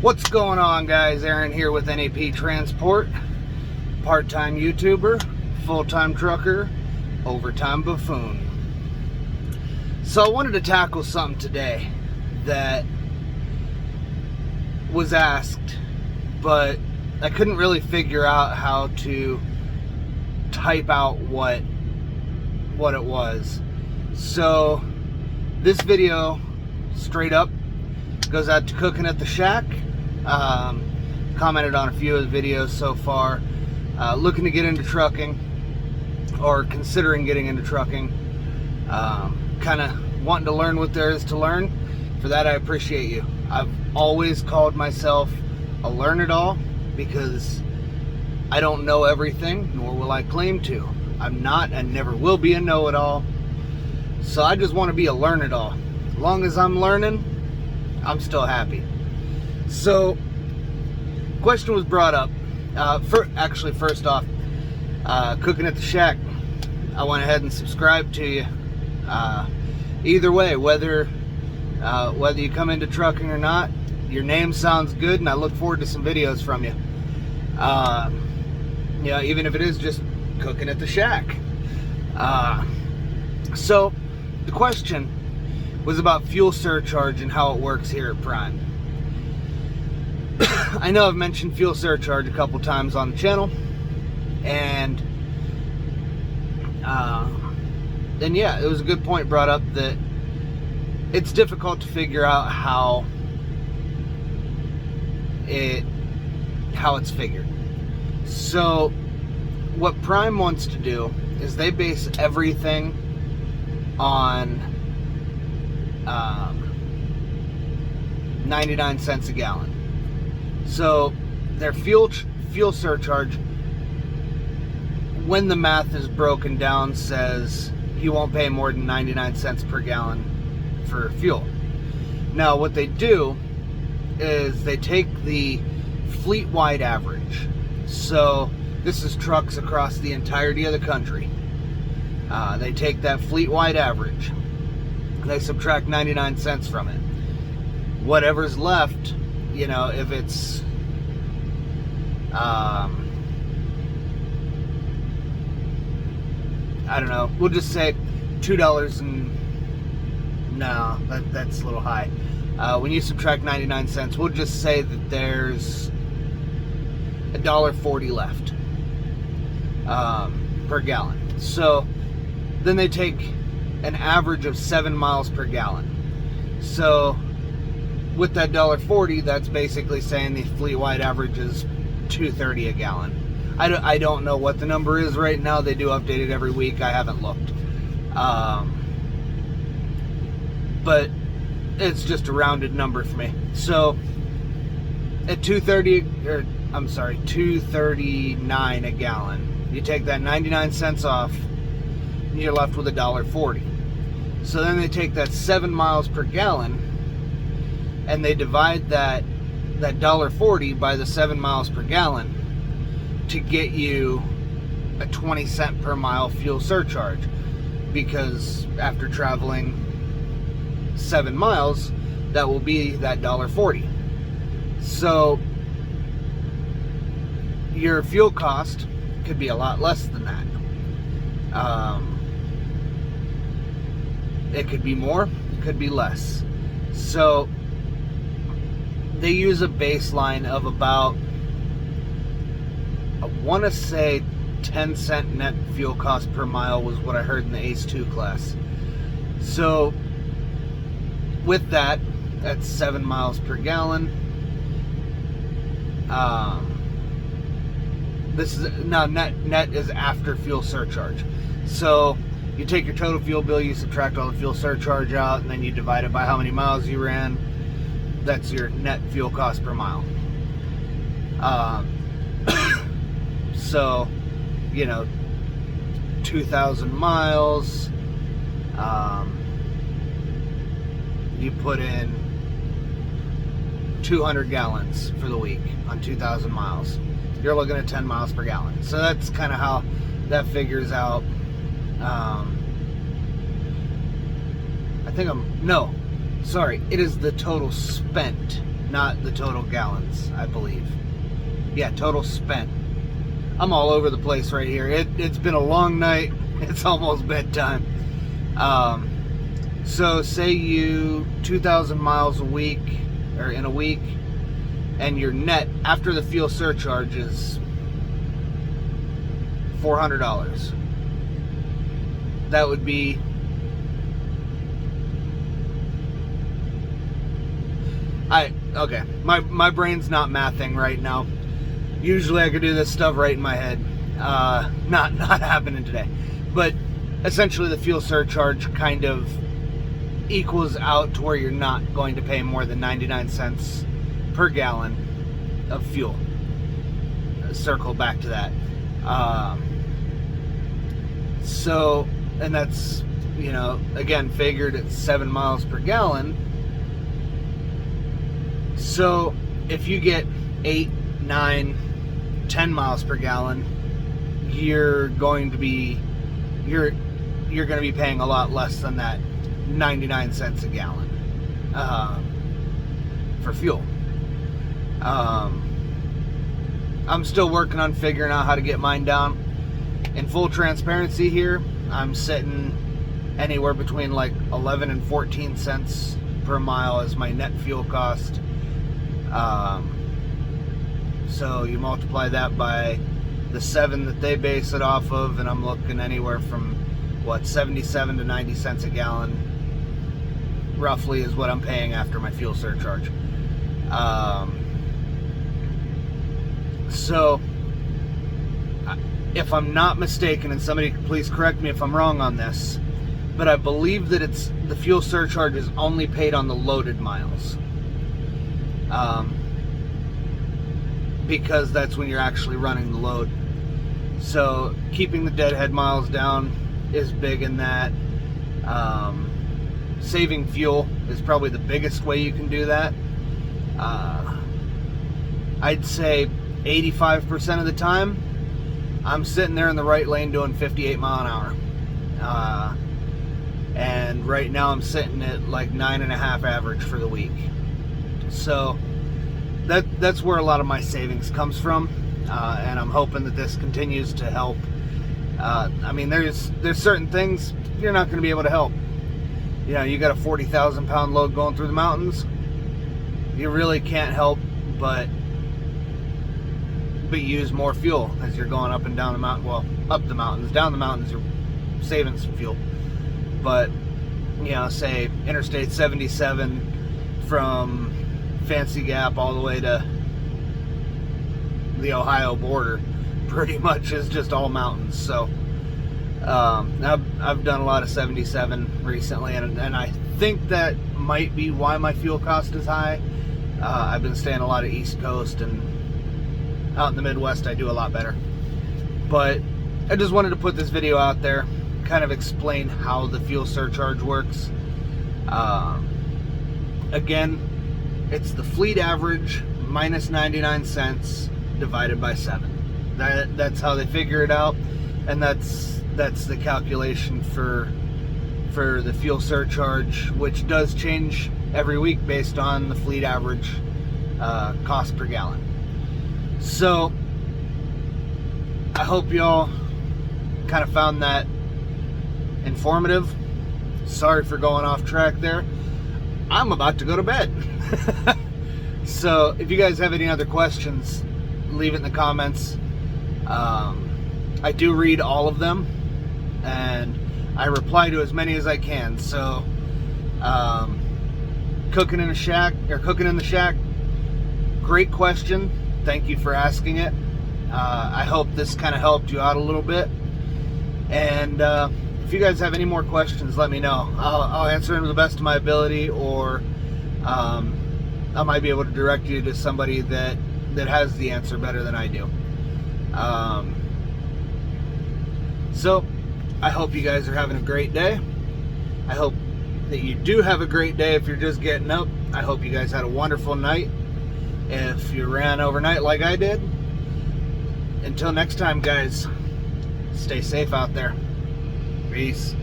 What's going on, guys? Aaron here with NAP Transport. Part-time YouTuber, full-time trucker, overtime buffoon. So I wanted to tackle something today that was asked, but I couldn't really figure out how to type out what it was. So this video, straight up, goes out to Cookin at the Shack. Commented on a few of the videos so far. Looking to get into trucking, or considering getting into trucking. Kind of wanting to learn what there is to learn. For that, I appreciate you. I've always called myself a learn-it-all because I don't know everything, nor will I claim to. I'm not and never will be a know-it-all. So I just want to be a learn-it-all. As long as I'm learning, I'm still happy. So, question was brought up. First off, Cookin at the Shack, I went ahead and subscribed to you. Either way, whether you come into trucking or not, your name sounds good, and I look forward to some videos from you. Even if it is just Cookin at the Shack. So, the question was about fuel surcharge and how it works here at Prime. I know I've mentioned fuel surcharge a couple times on the channel, and then yeah, it was a good point brought up that it's difficult to figure out how it's figured. So what Prime wants to do is they base everything on 99 cents a gallon. So their fuel surcharge, when the math is broken down, says you won't pay more than 99 cents per gallon for fuel. Now what they do is they take the fleet-wide average. So this is trucks across the entirety of the country. They take that fleet-wide average. They subtract 99 cents from it. Whatever's left, if it's I don't know, we'll just say $2 and no, that's a little high. When you subtract 99 cents, we'll just say that there's $1.40 left per gallon. So then they take an average of 7 miles per gallon. So with that $1.40, that's basically saying the fleet-wide average is $2.30 a gallon. I don't know what the number is right now. They do update it every week. I haven't looked. But it's just a rounded number for me. So at $2.39 a gallon, you take that 99 cents off, and you're left with $1.40. So then they take that 7 miles per gallon, and they divide that $1.40 by the 7 miles per gallon to get you a 20 cent per mile fuel surcharge, because after traveling 7 miles, that will be that $1.40. So your fuel cost could be a lot less than that. It could be more, it could be less. So they use a baseline of about, I want to say 10 cent net fuel cost per mile was what I heard in the ACE 2 class. So with that, that's 7 miles per gallon. This is now net is after fuel surcharge. So you take your total fuel bill, you subtract all the fuel surcharge out, and then you divide it by how many miles you ran. That's your net fuel cost per mile. So, 2,000 miles, you put in 200 gallons for the week on 2,000 miles. You're looking at 10 miles per gallon. So that's kind of how that figures out. It is the total spent, not the total gallons, I believe. Yeah, total spent. I'm all over the place right here. It's been a long night. It's almost bedtime. So say you 2,000 miles a week, or in a week, and your net after the fuel surcharge is $400. That would be okay. My brain's not mathing right now. Usually I could do this stuff right in my head. Not happening today. But essentially the fuel surcharge kind of equals out to where you're not going to pay more than 99 cents per gallon of fuel. Circle back to that. So, and that's, you know, again, figured at 7 miles per gallon. So if you get 8, 9, 10 miles per gallon, you're going to be paying a lot less than that 99 cents a gallon for fuel. I'm still working on figuring out how to get mine down. In full transparency here, I'm sitting anywhere between like 11 and 14 cents per mile as my net fuel cost. So you multiply that by the 7 that they base it off of, and I'm looking anywhere from what, 77 to 90 cents a gallon roughly is what I'm paying after my fuel surcharge. So if I'm not mistaken, and somebody please correct me if I'm wrong on this, but I believe that the fuel surcharge is only paid on the loaded miles, because that's when you're actually running the load. So keeping the deadhead miles down is big in that. Saving fuel is probably the biggest way you can do that. I'd say 85% of the time I'm sitting there in the right lane doing 58 mile an hour. And right now I'm sitting at like 9.5 average for the week. So that's where a lot of my savings comes from. And I'm hoping that this continues to help. I mean, there's certain things you're not going to be able to help. You know, you got a 40,000 pound load going through the mountains. You really can't help but use more fuel as you're going up and down the mountain. Well, up the mountains, down the mountains, you're saving some fuel. But, you know, say Interstate 77 from Fancy Gap all the way to the Ohio border pretty much is just all mountains. So I've done a lot of 77 recently, and I think that might be why my fuel cost is high. I've been staying a lot of East Coast, and out in the Midwest I do a lot better. But I just wanted to put this video out there, kind of explain how the fuel surcharge works. Again, it's the fleet average minus 99 cents divided by 7. That's how they figure it out, and that's the calculation for the fuel surcharge, which does change every week based on the fleet average cost per gallon. So I hope y'all kind of found that informative. Sorry for going off track there. I'm about to go to bed. So if you guys have any other questions, leave it in the comments. I do read all of them, and I reply to as many as I can. So Cookin in a Shack, or Cookin in the Shack, great question. Thank you for asking it. I hope this kind of helped you out a little bit. And if you guys have any more questions, let me know. I'll answer them to the best of my ability, or I might be able to direct you to somebody that has the answer better than I do. So I hope you guys are having a great day. I hope that you do have a great day if you're just getting up. I hope you guys had a wonderful night if you ran overnight like I did. Until next time, guys, stay safe out there. Peace.